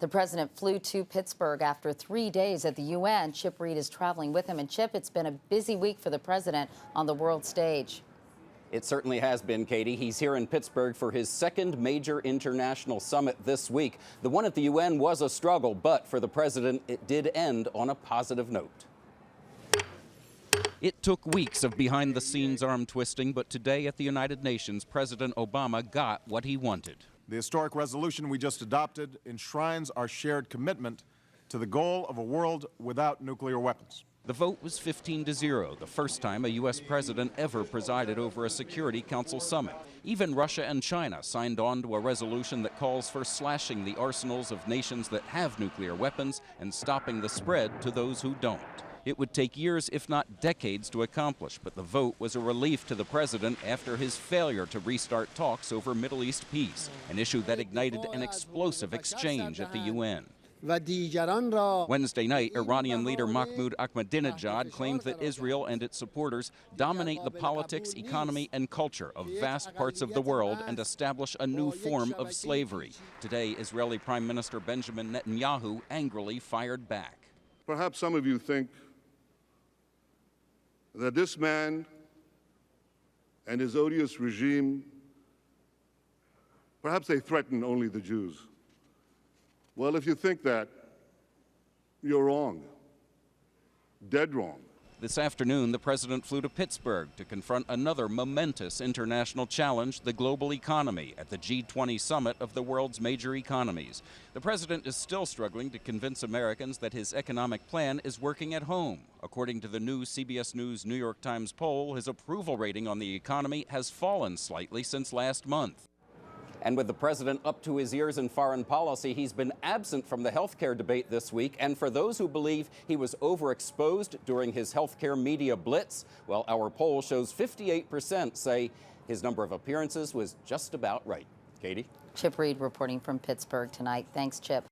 The president flew to Pittsburgh after 3 days at the UN. Chip Reid is traveling with him. And Chip, it's been a busy week for the president on the world stage. It certainly has been, Katie. He's here in Pittsburgh for his second major international summit this week. The one at the UN was a struggle, but for the president, it did end on a positive note. It took weeks of behind-the-scenes arm twisting, but today at the United Nations, President Obama got what he wanted. The historic resolution we just adopted enshrines our shared commitment to the goal of a world without nuclear weapons. The vote was 15-0, the first time a U.S. president ever presided over a Security Council summit. Even Russia and China signed on to a resolution that calls for slashing the arsenals of nations that have nuclear weapons and stopping the spread to those who don't. It would take years, if not decades, to accomplish, but the vote was a relief to the president after his failure to restart talks over Middle East peace, an issue that ignited an explosive exchange at the UN. Wednesday night, Iranian leader Mahmoud Ahmadinejad claimed that Israel and its supporters dominate the politics, economy, and culture of vast parts of the world and establish a new form of slavery. Today, Israeli Prime Minister Benjamin Netanyahu angrily fired back. Perhaps some of you think that this man and his odious regime, perhaps they threaten only the Jews. Well, if you think that, you're wrong. Dead wrong. This afternoon, the president flew to Pittsburgh to confront another momentous international challenge, the global economy, at the G20 summit of the world's major economies. The president is still struggling to convince Americans that his economic plan is working at home. According to the new CBS News New York Times poll, his approval rating on the economy has fallen slightly since last month. And with the president up to his ears in foreign policy, he's been absent from the health care debate this week. And for those who believe he was overexposed during his health care media blitz, well, our poll shows 58% say his number of appearances was just about right. Katie? Chip Reid reporting from Pittsburgh tonight. Thanks, Chip.